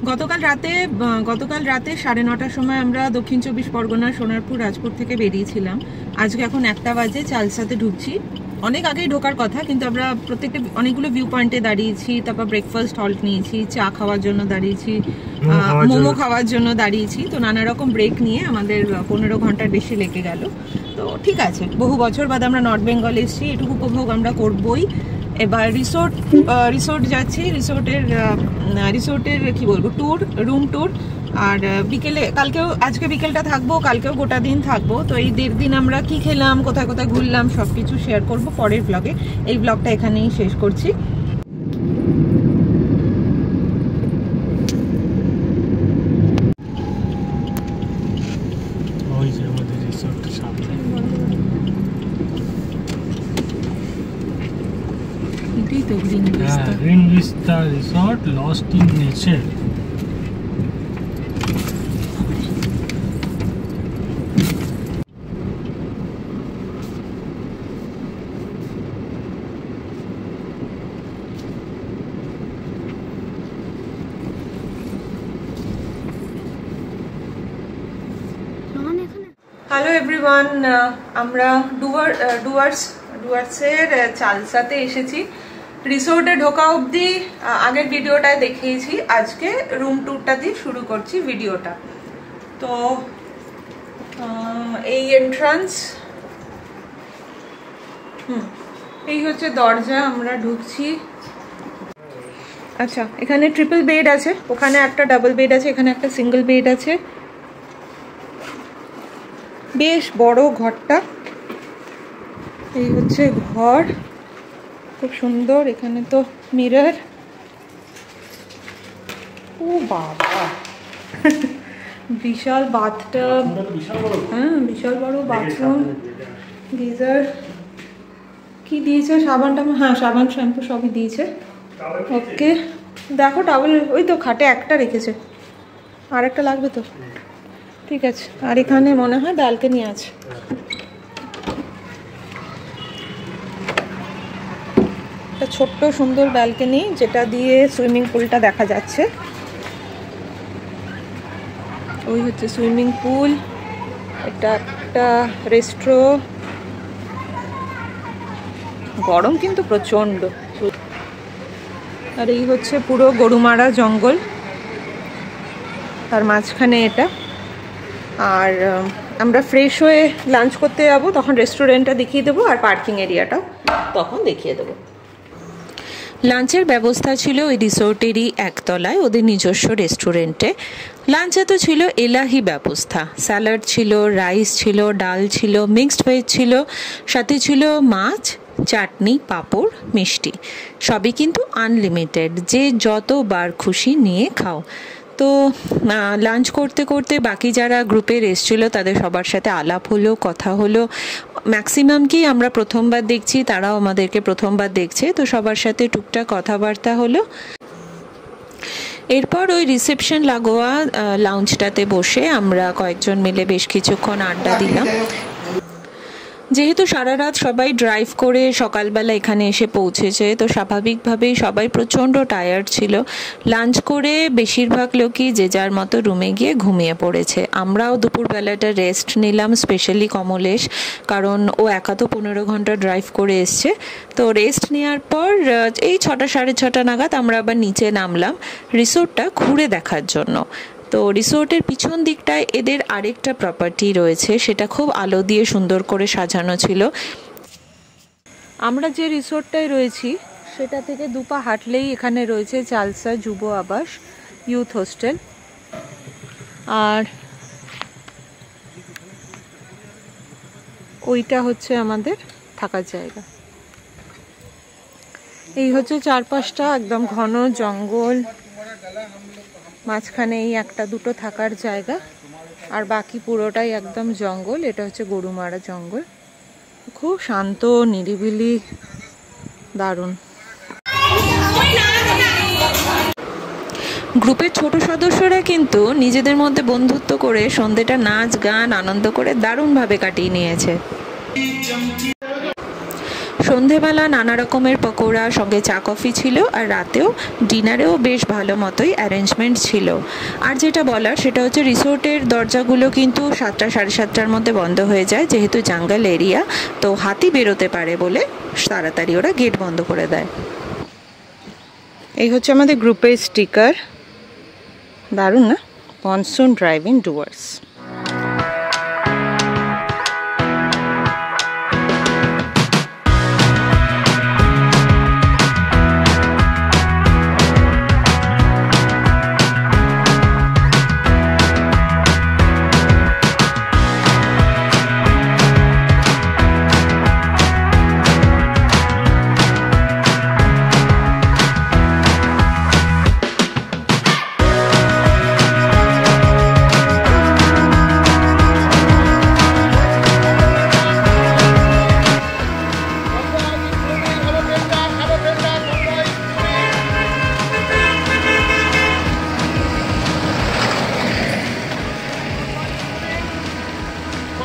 গতকাল রাতে 9:30টার সময় আমরা দক্ষিণ 24 পরগনার সোনারপুর রাজপুর থেকে বেরিয়েছিলাম। আজকে এখন 1টা বাজে, চালসাতে ঢুকছি। অনেক আগেই ঢোকার কথা, কিন্তু আমরা অনেকগুলো ভিউ পয়েন্টে দাঁড়িয়েছি, তারপর ব্রেকফাস্ট হল্ট নিয়েছি, চা খাওয়ার জন্য দাঁড়িয়েছি, মোমো খাওয়ার জন্য দাঁড়িয়েছি। তো নানা রকম ব্রেক নিয়ে আমাদের 15 ঘন্টার বেশি লেগে গেল। তো ঠিক আছে, বহু বছর বাদে আমরা নর্থ বেঙ্গল এসেছি, এটুকু উপভোগ আমরা করবই। এবার রিসোর্ট যাচ্ছি। রিসোর্টের কি বলবো, রুম ট্যুর। আর আজকে বিকেলটা থাকবো, কালকেও গোটা দিন থাকবো। তো এই 1.5 দিন আমরা কি খেলাম, কোথায় কোথায় ঘুরলাম, সবকিছু শেয়ার করব পরের ব্লগে। এই ব্লগটা এখানেই শেষ করছি। Green Vista Resort, Lost in Nature. Hello everyone, আমরা ডুয়ার্সের চালসাতে এসেছি। রিসোর্টে ঢোকা অবধি আগের ভিডিওটায় দেখিয়েছি, আজকে রুম ট্যুরটা দিয়ে শুরু করছি ভিডিওটা। তো এই এন্ট্রান্স, এই হচ্ছে দরজা, আমরা ঢুকছি। আচ্ছা, এখানে ট্রিপল বেড আছে, ওখানে একটা ডাবল বেড আছে, এখানে একটা সিঙ্গেল বেড আছে। বেশ বড় ঘরটা। এই হচ্ছে ঘর, খুব সুন্দর। এখানে তো মিরর। ও বাবা, বিশাল বাথটাব। হ্যাঁ, বিশাল বড় বাথরুম, গিজার। কি দিয়েছে? সাবানটা, হ্যাঁ সাবান শ্যাম্পু সবই দিয়েছে। ওকে, দেখো টাওয়েল ওই তো খাটে একটা রেখেছে, আর একটা লাগবে তো। ঠিক আছে। আর এখানে মনে হয় ব্যালকনি আছে। একটা ছোট্ট সুন্দর ব্যালকনি, যেটা দিয়ে সুইমিং পুলটা দেখা যাচ্ছে। ওই হচ্ছে সুইমিং পুল। এটা একটা রেস্ট্রো। গরম কিন্তু প্রচন্ড। আর এই হচ্ছে পুরো গরুমারা জঙ্গল, তার মাঝখানে এটা। আর আমরা ফ্রেশ হয়ে লাঞ্চ করতে যাবো, তখন রেস্টুরেন্টটা দেখিয়ে দেবো, আর পার্কিং এরিয়াটাও তখন দেখিয়ে দেবো। লাঞ্চের ব্যবস্থা ছিল ওই রিসোর্টেরই একতলায় ওদের নিজস্ব রেস্টুরেন্টে। লাঞ্চে তো ছিল এলাহি ব্যবস্থা, স্যালাড ছিল, রাইস ছিল, ডাল ছিল, মিক্সড ভেজ ছিল, সাথে ছিল মাছ, চাটনি, পাঁপড়, মিষ্টি। সবই কিন্তু আনলিমিটেড, যে যতবার খুশি নিয়ে খাও। তো লাঞ্চ করতে করতে বাকি যারা গ্রুপের এসেছিলো তাদের সবার সাথে আলাপ হলো, কথা হলো। ম্যাক্সিমামকেই আমরা প্রথমবার দেখছি, তারাও আমাদেরকে প্রথমবার দেখছে, তো সবার সাথে টুকটাক কথাবার্তা হলো। এরপর ওই রিসেপশন লাগোয়া লাউঞ্জটাতে বসে আমরা কয়েকজন মিলে বেশ কিছুক্ষণ আড্ডা দিলাম। যেহেতু সারা রাত সবাই ড্রাইভ করে সকালবেলা এখানে এসে পৌঁছেছে, তো স্বাভাবিকভাবেই সবাই প্রচণ্ড টায়ার্ড ছিল। লাঞ্চ করে বেশিরভাগ লোকই যে যার মতো রুমে গিয়ে ঘুমিয়ে পড়েছে। আমরাও দুপুরবেলাটা রেস্ট নিলাম, স্পেশালি কমলেশ, কারণ ও একা তো 15 ঘন্টা ড্রাইভ করে এসছে। তো রেস্ট নেওয়ার পর এই 6টা সাড়ে 6টা নাগাদ আমরা আবার নিচে নামলাম রিসোর্টটা ঘুরে দেখার জন্য। তো রিসোর্টের পিছন দিকটায় এদের আরেকটা প্রপার্টি রয়েছে, সেটা খুব আলো দিয়ে সুন্দর করে সাজানো ছিল। আমরা যে রিসোর্টটায় রয়েছি সেটা থেকে 2 পা হাঁটলেই এখানে রয়েছে চালসা যুব আবাস ইউথ হোস্টেল। আর ওইটা হচ্ছে আমাদের থাকার জায়গা। এই হচ্ছে চারপাশটা, একদম ঘন জঙ্গল, মাঝখানে এই একটা দুটো থাকার জায়গা, আর বাকি পুরোটাই একদম জঙ্গল। এটা হচ্ছে গরুমারা জঙ্গল, খুব শান্ত, নিরিবিলি, দারুণ। গ্রুপের ছোট সদস্যরা কিন্তু নিজেদের মধ্যে বন্ধুত্ব করে সন্ধ্যেটা নাচ গান আনন্দ করে দারুণভাবে কাটিয়ে নিয়েছে। সন্ধেবেলা নানা রকমের পকোড়া, সঙ্গে চা কফি ছিল, আর রাতেও ডিনারেও বেশ ভালো মতোই অ্যারেঞ্জমেন্ট ছিল। আর যেটা বলার সেটা হচ্ছে রিসোর্টের দরজাগুলো কিন্তু 7টা সাড়ে 7টার মধ্যে বন্ধ হয়ে যায়, যেহেতু জঙ্গল এরিয়া, তো হাতি বেরোতে পারে বলে তাড়াতাড়ি ওরা গেট বন্ধ করে দেয়। এই হচ্ছে আমাদের গ্রুপের স্টিকার, দারুণ না? Monsoon drive in Dooars.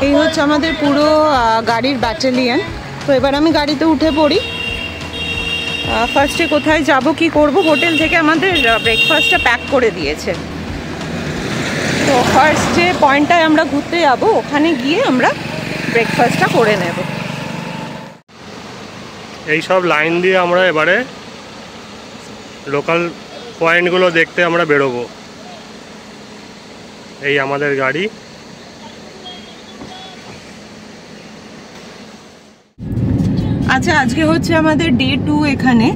এই হচ্ছে আমাদের পুরো গাড়ির ব্যাটালিয়ন। তো এবার আমি গাড়িতে উঠে পড়ি। ফার্স্টে কোথায় যাব কি করব, হোটেল থেকে আমাদের ব্রেকফাস্টটা প্যাক করে দিয়েছে। তো ফার্স্ট যে পয়েন্টটায় আমরা ঘুরতে যাব ওখানে গিয়ে আমরা ব্রেকফাস্টটা করে নেব। এই সব লাইন দিয়ে আমরা এবারে লোকাল পয়েন্টগুলো দেখতে আমরা বেরোবো। এই আমাদের গাড়ি। আচ্ছা, আজকে হচ্ছে আমাদের ডে 2 এখানে।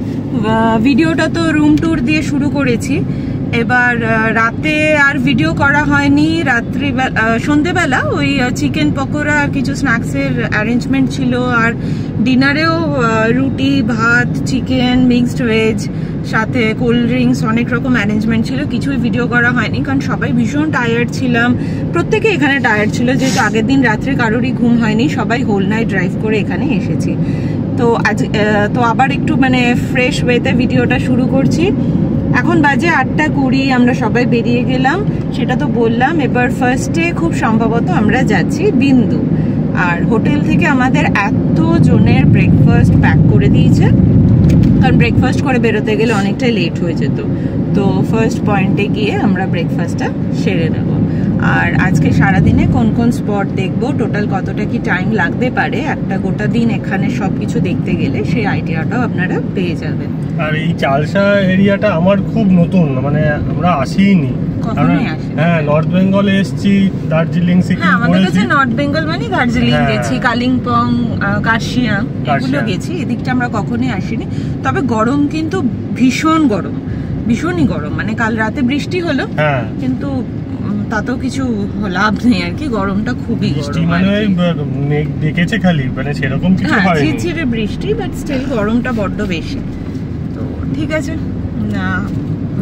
ভিডিওটা তো রুম ট্যুর দিয়ে শুরু করেছি, এবার রাতে আর ভিডিও করা হয়নি। সন্ধেবেলা ওই চিকেন পকোড়া আর কিছু স্ন্যাক্সের অ্যারেঞ্জমেন্ট ছিল, আর ডিনারেও রুটি, ভাত, চিকেন, মিক্সড ভেজ, সাথে কোল্ড ড্রিঙ্কস, অনেক রকম অ্যারেঞ্জমেন্ট ছিল। কিছুই ভিডিও করা হয়নি কারণ সবাই ভীষণ টায়ার্ড ছিলাম। প্রত্যেকে এখানে টায়ার্ড ছিল, যেহেতু আগের দিন রাত্রে কারোরই ঘুম হয়নি, সবাই হোল নাইট ড্রাইভ করে এখানে এসেছি। তো আবার একটু মানে ফ্রেশ ওয়েতে ভিডিওটা শুরু করছি। এখন বাজে 8:20, আমরা সবাই বেরিয়ে গেলাম, সেটা তো বললাম। এবার ফার্স্টে খুব সম্ভবত আমরা যাচ্ছি বিন্দু, আর হোটেল থেকে আমাদের এত জনের ব্রেকফাস্ট প্যাক করে দিয়েছে, কারণ ব্রেকফাস্ট করে বেরোতে গেলে অনেকটাই লেট হয়ে যেত। তো ফার্স্ট পয়েন্টে গিয়ে আমরা ব্রেকফাস্টটা সেরে নেব। আর আজকে সারাদিনে কোন কোন স্পট দেখবো, টোটাল কতটা কি টাইম লাগতে পারে একটা গোটা দিন এখানে সব কিছু দেখতে গেলে, সেই আইডিয়াটাও আপনারা পেয়ে যাবেন। আর এই চালসা এরিয়াটা আমার খুব নতুন, মানে আমরা আসিনি। হ্যাঁ, নর্থ বেঙ্গলে এসেছি, দার্জিলিং, সিকিম। হ্যাঁ, আমাদের কাছে নর্থ বেঙ্গল মানে দার্জিলিং গেছি, কালিম্পং, কার্শিয়াং এগুলো গেছি। এদিকটা আমরা কখনোই আসিনি। তবে গরম কিন্তু ভীষণ গরম, ভীষণই গরম। মানে কাল রাতে বৃষ্টি হলো, কিন্তু তাতেও কিছু লাভ নেই আর কি, গরমটা খুবই গরম। মানে মেঘ ডেকেছে খালি, মানে সেরকম কিছু হয়নি, ঝিরঝিরে বৃষ্টি, বাট স্টিল গরমটা বড্ড বেশি। তো ঠিক আছে, না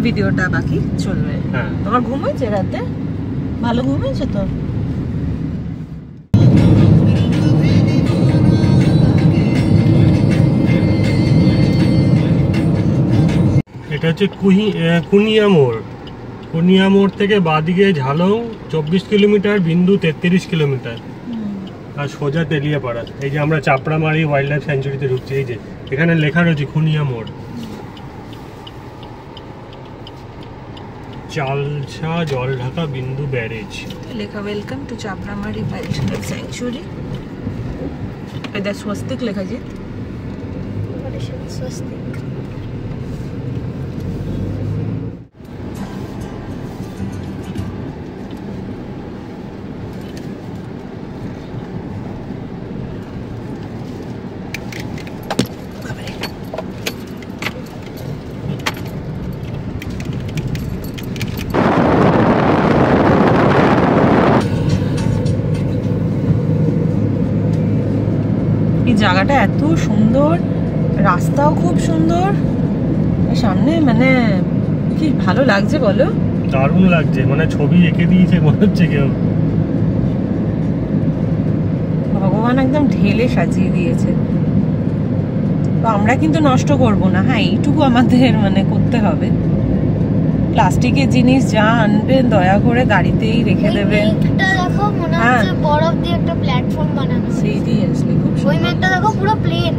ভিডিওটা বাকি চলবে। তোমার ঘুম হয়েছে রাতে? ভালো ঘুম হয়েছে তো? এটা হচ্ছে কুনিয়া মোড়। কুনিয়া মোড় থেকে বাদিকে ঝালং 24 কিলোমিটার, বিন্দু 33 কিলোমিটার, আর সোজা তেলিয়াপাড়া। এই যে আমরা চাপড়ামারি ওয়াইল্ড লাইফ স্যাঞ্চুরিতে ঢুকছি, এই যে এখানে লেখা রয়েছে কুনিয়া মোড়। চালসা জল ঢাকা বিন্দু ব্যারেজ লেখা, welcome to Chapramari wild life sanctuary. এটা স্বস্তিক লেখা যে স্বস্তিক। জায়গাটা এত সুন্দর, রাস্তাও খুব সুন্দর, সামনে মানে কি ভালো লাগছে বলো? দারুণ লাগছে, মানে ছবি এঁকে দিয়েছে মনে হচ্ছে কেউ। ভগবান একদম ঢেলে সাজিয়ে দিয়েছে। তো আমরা কিন্তু নষ্ট করব না, হ্যাঁ এইটুকু আমাদের মানে করতে হবে। প্লাস্টিকের জিনিস যা আনবেন দয়া করে গাড়িতেই রেখে দেবেন। মেঘটা দেখো, মনে হচ্ছে বরফ দিয়ে একটা প্ল্যাটফর্ম বানানো। সিরিয়াসলি খুব ওই মেঘটা দেখো পুরো প্লেন,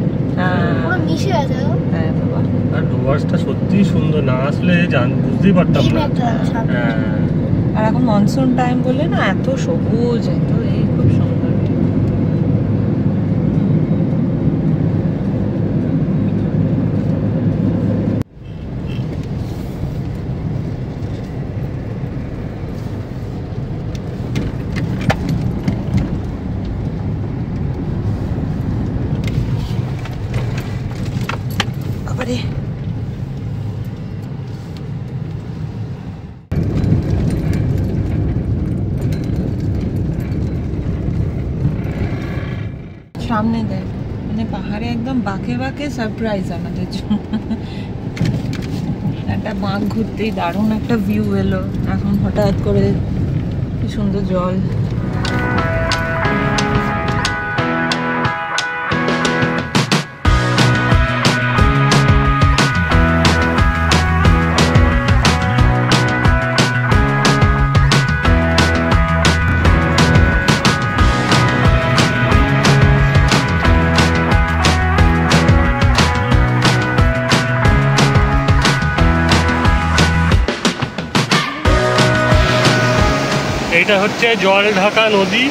পুরো মিশে আছে। হ্যাঁ বাবা, আর ডুয়ার্সটা সত্যি সুন্দর, না আসলে বুঝতেই পারতাম এই না। মেঘটা দেখো সামনে। হ্যাঁ, আর এখন মনসুন টাইম বলে না এত সবুজ, এত এই খুব সুন্দর। আবারে সামনে দেখ, মানে পাহাড়ে একদম বাঁকে বাঁকে সারপ্রাইজ আমাদের জন্য। একটা বাঁক ঘুরতেই দারুণ একটা ভিউ এলো, এখন হঠাৎ করে কি সুন্দর জল। এইটা হচ্ছে জল ঢাকা নদী।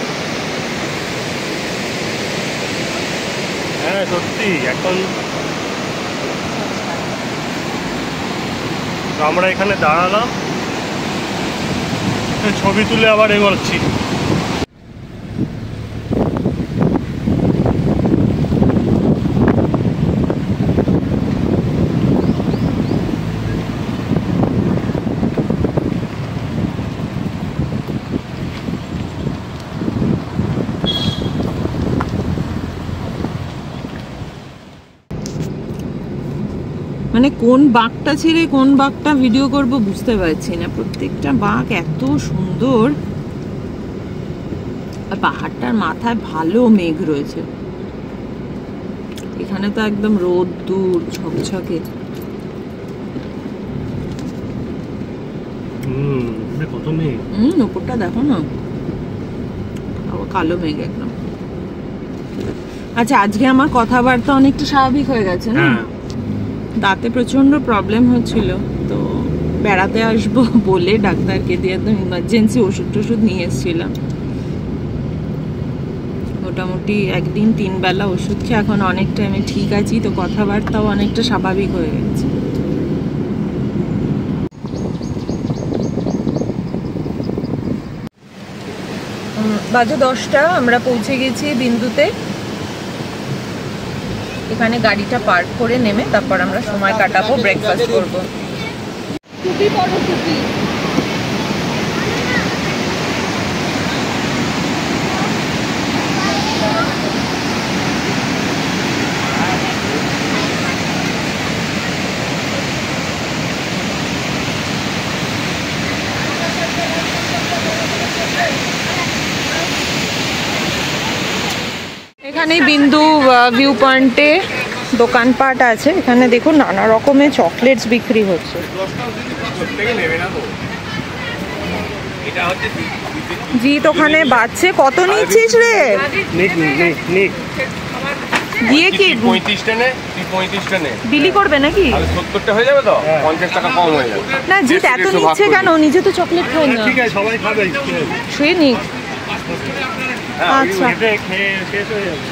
হ্যাঁ সত্যি, এখন আমরা এখানে দাঁড়ালাম, ছবি তুলে আবার এগোচ্ছি। মানে কোন বাঁকটা ছেড়ে কোন বাঁকটা ভিডিও করব বুঝতে পারছি না, প্রত্যেকটা বাঁক এত সুন্দর। আর পাহাড়টার মাথায় ভালো মেঘ রয়েছে, এখানে তো একদম রোদ দূর ঝকঝকে। কত মেঘ, উপরটা দেখো না, কালো মেঘ একদম। আচ্ছা, আজকে আমার কথাবার্তা অনেকটা স্বাভাবিক হয়ে গেছে না? দাঁতে প্রচন্ড প্রবলেম হচ্ছিল, তো বেড়াতে আসবো বলে ডাক্তারকে দিয়ে একদম ইমার্জেন্সি ওষুধ টষুধ নিয়ে এসেছিলাম। মোটামুটি একদিন 3 বেলা ওষুধ খেয়ে এখন অনেকটা আমি ঠিক আছি, তো কথাবার্তাও অনেকটা স্বাভাবিক হয়ে গেছে। বাজে 10টা, আমরা পৌঁছে গেছি বিন্দুতে। এখানে গাড়িটা পার্ক করে নেমে তারপর আমরা সময় কাটাবো, ব্রেকফাস্ট করবো। টুপি পরো, টুপি। এখানে বিন্দু ভিউ পয়েন্টে দোকানপাট আছে, এখানে দেখুন নানা রকমের চকলেটস বিক্রি হচ্ছে। জিৎ ওখানে বাচ্চে, কত নিচ্ছিস রে? দিয়ে কি 35টা নে, 35টা নে বিলি করবে নাকি? আর 70টা হয়ে যাবে তো, 50 টাকা কম হয়ে যাবে। না জিৎ এত নিচ্ছে কেন? নিজে তো চকলেট খায় না। ঠিক আছে, সবাই খাবে, সে নিক। আচ্ছা, খেয়ে শেষ হয়ে যাবে।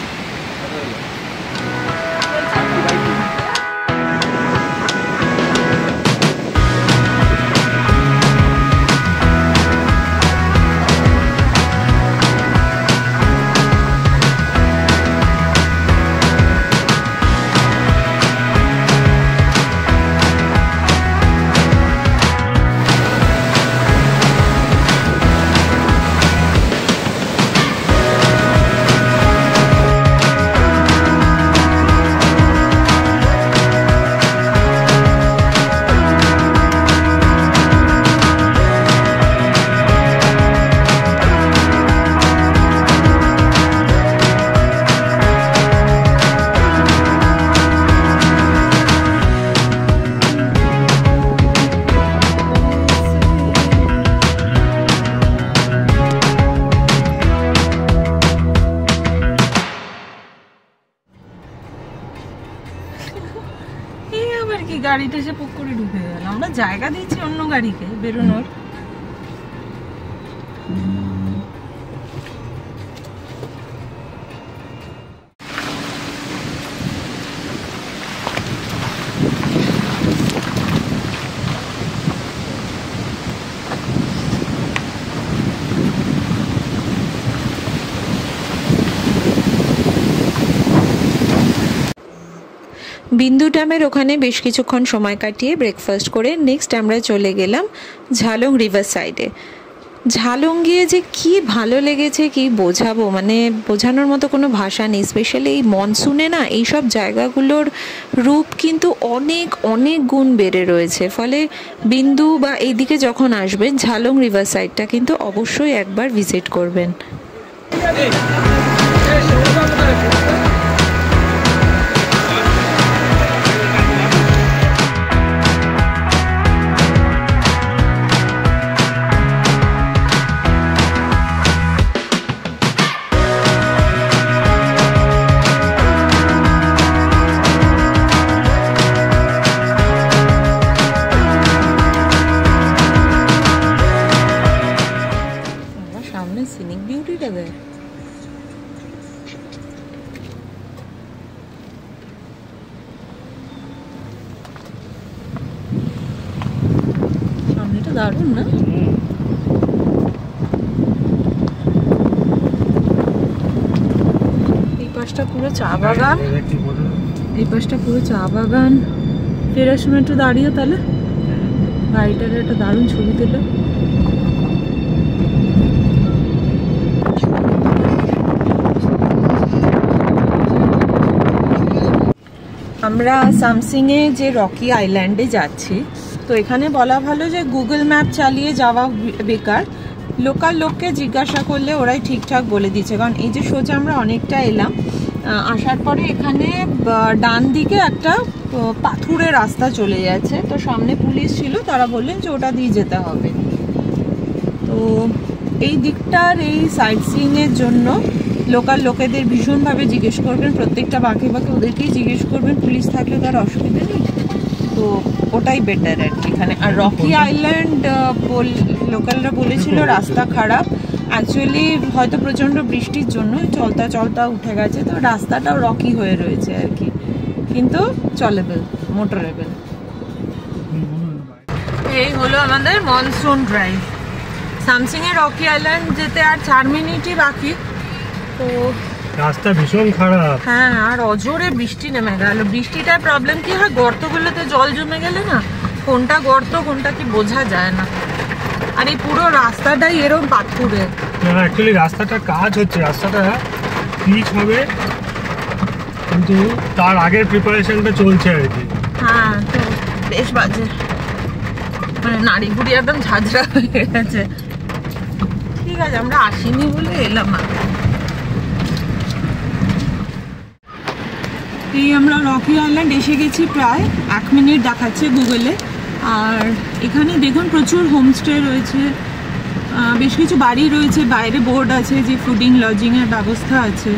গাড়িতে এসে পুক করে ঢুকে গেল। আমরা জায়গা দিয়েছি অন্য গাড়িকে বেরোনোর। বিন্দু ড্যামের ওখানে বেশ কিছুক্ষণ সময় কাটিয়ে ব্রেকফাস্ট করে নেক্সট আমরা চলে গেলাম ঝালং রিভার সাইডে। ঝালং গিয়ে যে কি ভালো লেগেছে কি বোঝাবো, মানে বোঝানোর মতো কোনো ভাষা নেই। স্পেশালি এই মনসুনে না এইসব জায়গাগুলোর রূপ কিন্তু অনেক অনেক গুণ বেড়ে রয়েছে। ফলে বিন্দু বা এইদিকে যখন আসবেন ঝালং রিভার সাইডটা কিন্তু অবশ্যই একবার ভিজিট করবেন। সিনিক বিউটিটা দেয়। সামনেটা দারুণ না? এই পাশটা পুরো চা বাগান, এই পাশটা পুরো চা বাগান। ফেরার সময় একটু দাঁড়িয়ে তাহলে গাড়িটার একটা দারুণ ছবি তুলে। আমরা সামসিংয়ে যে রকি আইল্যান্ডে যাচ্ছি, তো এখানে বলা ভালো যে গুগল ম্যাপ চালিয়ে যাওয়া বেকার। লোকাল লোককে জিজ্ঞাসা করলে ওরাই ঠিকঠাক বলে দিচ্ছে। কারণ এই যে সোজা আমরা অনেকটা এলাম, আসার পরে এখানে ডান দিকে একটা পাথুরে রাস্তা চলে যাচ্ছে। তো সামনে পুলিশ ছিল, তারা বললেন যে ওটা দিয়ে যেতে হবে। তো এই দিকটার এই সাইট সিইংয়ের জন্য লোকাল লোকেদের ভীষণভাবে জিজ্ঞেস করবেন, প্রত্যেকটা বাঁকে বাঁকে ওদেরকেই জিজ্ঞেস করবেন। পুলিশ থাকলে তার অসুবিধা নেই, তো ওটাই বেটার আর কি এখানে। আর রকি আইল্যান্ড লোকালরা বলেছিল রাস্তা খারাপ, অ্যাকচুয়ালি হয়তো প্রচণ্ড বৃষ্টির জন্য চলতা চলতা উঠে গেছে, তো রাস্তাটাও রকি হয়ে রয়েছে আর কি, কিন্তু চলেবেল, মোটরেবেল। এই হলো আমাদের মনসুন ড্রাইভ। সামসিংয়ে রকি আইল্যান্ড যেতে আর 4 মিনিটই বাকি। তো রাস্তা ভীষণ খারাপ। হ্যাঁ, আর অজোরে বৃষ্টি নেমে গেল। বৃষ্টিটার প্রবলেম কি হয়, গর্তগুলোতে জল জমে গেলে না কোনটা গর্ত কোনটা কি বোঝা যায় না। আর এই পুরো রাস্তাটাই এরকম পাথুরে। অ্যাকচুয়ালি রাস্তাটা কাজ হচ্ছে, রাস্তাটা পিচ হবে, কিন্তু তার আগের প্রিপারেশনটা চলছে আর কি। হ্যাঁ, তো বেশ বাজে, মানে নাড়ি গুড়ি একদম ঝাঁঝরা হয়ে গেছে। ঠিক আছে, আমরা আসিনি বলে এলাম। এই আমরা রকি আইল্যান্ড এসে গেছি, প্রায় 1 মিনিট দেখাচ্ছে গুগলে। আর এখানে দেখুন প্রচুর হোমস্টে রয়েছে, বেশ কিছু বাড়ি রয়েছে, বাইরে বোর্ড আছে যে ফুডিং লজিংয়ের ব্যবস্থা আছে।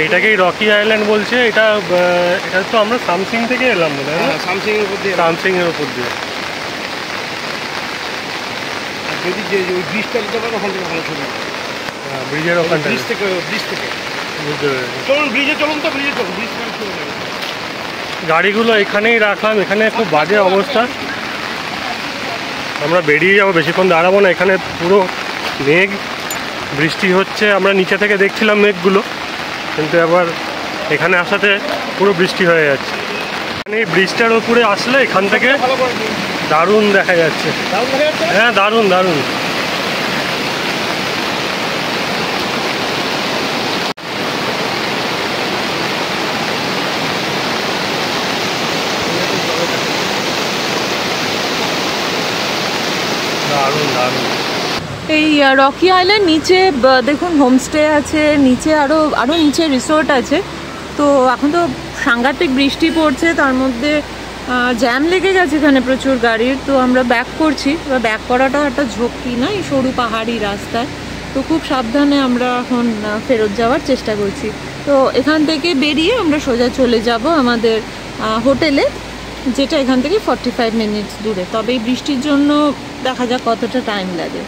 এটাকেই রকি আইল্যান্ড বলছে। এটা তো আমরা সামসিং থেকে এলাম মনে হয়, সামসিংয়ের উপর দিয়ে। সামসিংয়ের উপর দিয়ে যদি যে ওই ব্রিজটা দিতে পারো ওখান থেকে ভালো ছবি। হ্যাঁ, ব্রিজের ওখানটা, ব্রিজ থেকে বুঝতে পেরেছি। চলুন ব্রিজে, চলুন তো ব্রিজে চলুন, ব্রিজ করে চলে যাবে। গাড়িগুলো এখানেই রাখলাম, এখানে খুব বাজে অবস্থা। আমরা বেরিয়ে যাবো, বেশিক্ষণ দাঁড়াবো না। এখানে পুরো মেঘ, বৃষ্টি হচ্ছে। আমরা নিচে থেকে দেখছিলাম মেঘগুলো, কিন্তু এবার এখানে আসাতে পুরো বৃষ্টি হয়ে যাচ্ছে। এই ব্রিজটার উপরে আসলে এখান থেকে দারুণ দেখা যাচ্ছে। হ্যাঁ, দারুণ দারুণ। এই রকি আইল্যান্ড নিচে দেখুন হোমস্টে আছে, নিচে আরও নিচে রিসোর্ট আছে। তো এখন তো সাংঘাতিক বৃষ্টি পড়ছে, তার মধ্যে জ্যাম লেগে গেছে এখানে প্রচুর গাড়ির। তো আমরা ব্যাক করছি, বা ব্যাক করাটাও একটা ঝক্কি না এই সরু পাহাড়ি রাস্তায়। তো খুব সাবধানে আমরা এখন ফেরত যাওয়ার চেষ্টা করছি। তো এখান থেকে বেরিয়ে আমরা সোজা চলে যাব আমাদের হোটেলে, যেটা এখান থেকে 45 মিনিটস দূরে। তবে এই বৃষ্টির জন্য দেখা যাক কতটা টাইম লাগে।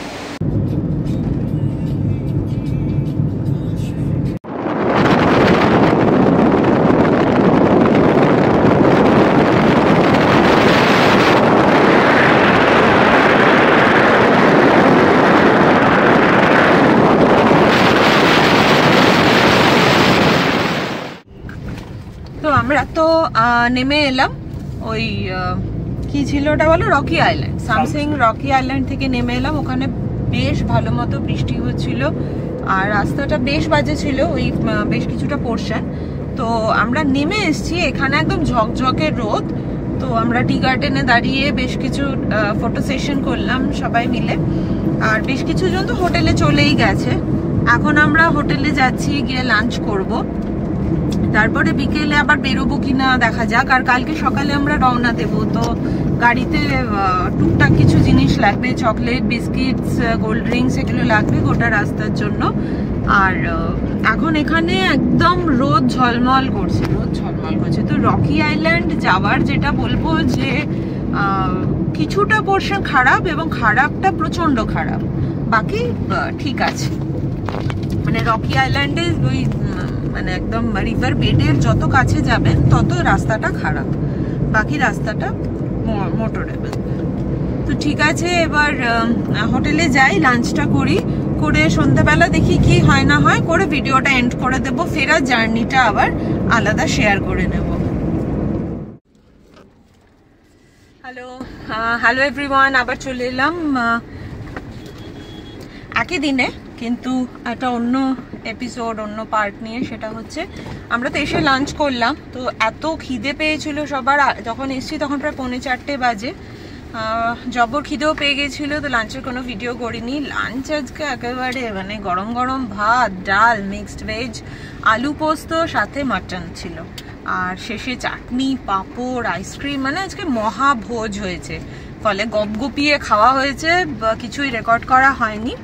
তো আমরা তো নেমে এলাম ওই কি ছিল ওটা বলো, Rocky island, Samsing Rocky island থেকে নেমে এলাম। ওখানে বেশ ভালো মতো বৃষ্টি হচ্ছিল আর রাস্তাটা বেশ বাজে ছিল, ওই বেশ কিছুটা পোর্শন। তো আমরা নেমে এসেছি, এখানে একদম ঝকঝকে রোদ। তো আমরা টি গার্ডেনে দাঁড়িয়ে বেশ কিছু ফটো সেশন করলাম সবাই মিলে, আর বেশ কিছু জন তো হোটেলে চলেই গেছে। এখন আমরা হোটেলে যাচ্ছি, গিয়ে লাঞ্চ করব, তারপরে বিকেলে আবার বেরোবো কিনা দেখা যাক। আর কালকে সকালে আমরা রওনা দেব। তো গাড়িতে টুকটাক কিছু জিনিস লাগবে, চকলেট, বিস্কিটস, কোল্ড ড্রিঙ্কস, এগুলো লাগবে গোটা রাস্তার জন্য। আর এখন এখানে একদম রোদ ঝলমল করছে, তো রকি আইল্যান্ড যাওয়ার যেটা বলবো যে কিছুটা পোর্শন খারাপ, এবং খারাপটা প্রচন্ড খারাপ, বাকি ঠিক আছে। মানে রকি আইল্যান্ডে ওই মানে একদম রিভার বেডের যত কাছে যাবেন তত রাস্তাটা খারাপ, বাকি রাস্তাটা মোটরেবল। তো ঠিক আছে, এবার হোটেলে যাই, লাঞ্চটা করি, করে সন্ধ্যাবেলা দেখি কি হয় না হয়, করে ভিডিওটা এন্ড করে দেব, ফেরার জার্নিটা আবার আলাদা শেয়ার করে নেব। হ্যালো এভরিওয়ান, আবার চলে এলাম একই দিনে, কিন্তু একটা অন্য এপিসোড, অন্য পার্ট নিয়ে। সেটা হচ্ছে আমরা তো এসে লাঞ্চ করলাম, তো এত খিদে পেয়েছিল সবার, যখন এসেছি তখন প্রায় 3:45 বাজে, জবর খিদেও পেয়ে গেছিলো। তো লাঞ্চের কোনো ভিডিও করিনি। লাঞ্চ আজকে একেবারে মানে গরম গরম ভাত, ডাল, মিক্সড ভেজ, আলু পোস্ত, সাথে মাটন ছিল, আর শেষে চাটনি, পাঁপড়, আইসক্রিম, মানে আজকে মহাভোজ হয়েছে। ফলে গপগপিয়ে খাওয়া হয়েছে, কিছুই রেকর্ড করা হয়নি।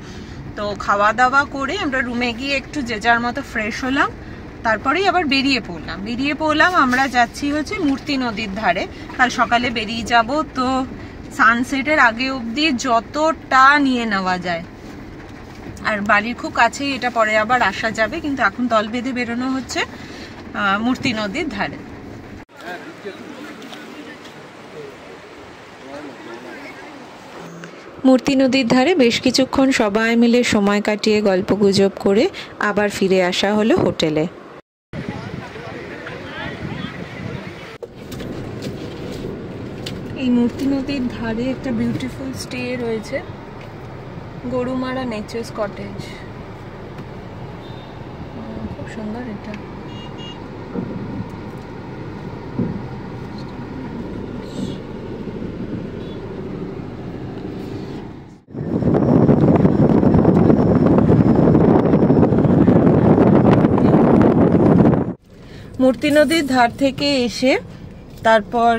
তো খাওয়া দাওয়া করে আমরা রুমে গিয়ে একটু যে যার মতো ফ্রেশ হলাম, তারপরেই আবার বেরিয়ে পড়লাম। আমরা যাচ্ছি হচ্ছে মূর্তি নদীর ধারে, কাল সকালে বেরিয়ে যাব। তো সানসেটের আগে অবধি যতটা নিয়ে নেওয়া যায়, আর বাড়ির খুব কাছেই এটা, পরে আবার আসা যাবে, কিন্তু এখন দল বেঁধে বেরোনো হচ্ছে মূর্তি নদীর ধারে। মূর্তি নদীর ধারে বেশ কিছুক্ষণ সবাই মিলে সময় কাটিয়ে গল্পগুজব করে আবার ফিরে আসা হলো হোটেলে। এই মূর্তি নদীর ধারে একটা বিউটিফুল স্টে রয়েছে, গরুমারা নেচার্স কটেজ, খুব সুন্দর এটা। মূর্তি নদীর ধার থেকে এসে তারপর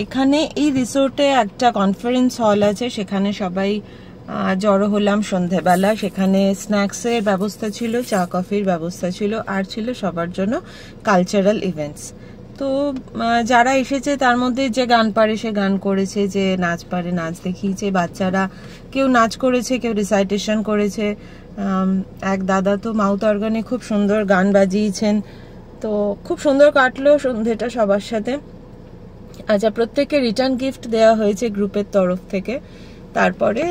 এখানে এই রিসোর্টে একটা কনফারেন্স হল আছে, সেখানে সবাই জড়ো হলাম সন্ধেবেলা। সেখানে স্ন্যাক্সের ব্যবস্থা ছিল, চা কফির ব্যবস্থা ছিল, আর ছিল সবার জন্য কালচারাল ইভেন্টস। তো যারা এসেছে তার মধ্যে যে গান পারে সে গান করেছে, যে নাচ পারে নাচ দেখিয়েছে, বাচ্চারা কেউ নাচ করেছে, কেউ রিসাইটেশন করেছে। এক দাদা তো মাউথ অর্গানে খুব সুন্দর গান বাজিয়েছেন। তো খুব সুন্দর কাটলো সন্ধ্যেটা সবার সাথে। আচ্ছা, প্রত্যেককে রিটার্ন গিফট দেওয়া হয়েছে গ্রুপের তরফ থেকে। তারপরে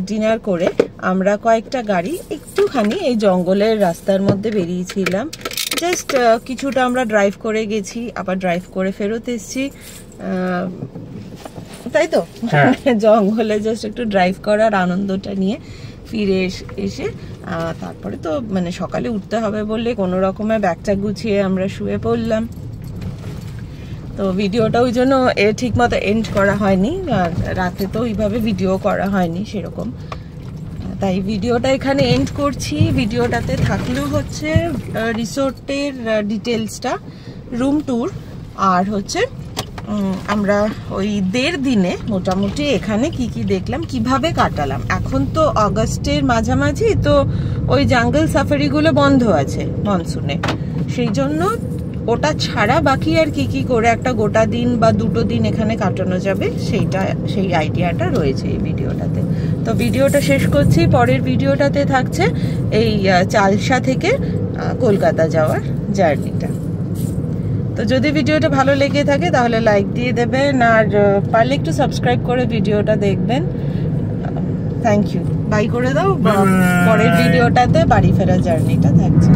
ডিনার করে আমরা কয়েকটা গাড়ি একটুখানি এই জঙ্গলের রাস্তার মধ্যে বেরিয়েছিলাম। জাস্ট কিছুটা আমরা ড্রাইভ করে গেছি, আবার ড্রাইভ করে ফেরত এসেছি, তাই তো? জঙ্গলে জাস্ট একটু ড্রাইভ করার আনন্দটা নিয়ে ফিরে এসে তারপরে তো মানে সকালে উঠতে হবে বললে কোনো রকমের ব্যাগটা গুছিয়ে আমরা শুয়ে পড়লাম। তো ভিডিওটা ওই জন্য ঠিক মতো এন্ড করা হয়নি, আর রাতে তো ওইভাবে ভিডিও করা হয়নি সেরকম। তাই ভিডিওটা এখানে এন্ড করছি। ভিডিওটাতে থাকলেও হচ্ছে রিসোর্টের ডিটেলসটা, রুম ট্যুর, আর হচ্ছে আমরা ওই 1.5 দিনে মোটামুটি এখানে কি কি দেখলাম, কিভাবে কাটালাম। এখন তো অগাস্টের মাঝামাঝি, তো ওই জাঙ্গল সাফারিগুলো বন্ধ আছে মনসুনে, সেই জন্য ওটা ছাড়া বাকি আর কি কি করে একটা গোটা দিন বা 2 দিন এখানে কাটানো যাবে সেই আইডিয়াটা রয়েছে এই ভিডিওটাতে। তো ভিডিওটা শেষ করছি। পরের ভিডিওটাতে থাকছে এই চালসা থেকে কলকাতা যাওয়ার জার্নিটা। তো যদি ভিডিওটা ভালো লেগে থাকে তাহলে লাইক দিয়ে দেবেন, আর পারলে একটু সাবস্ক্রাইব করে ভিডিওটা দেখবেন। থ্যাংক ইউ, বাই করে দাও। পরের ভিডিওটাতে বাড়ি ফেরার জার্নিটা থাকছে।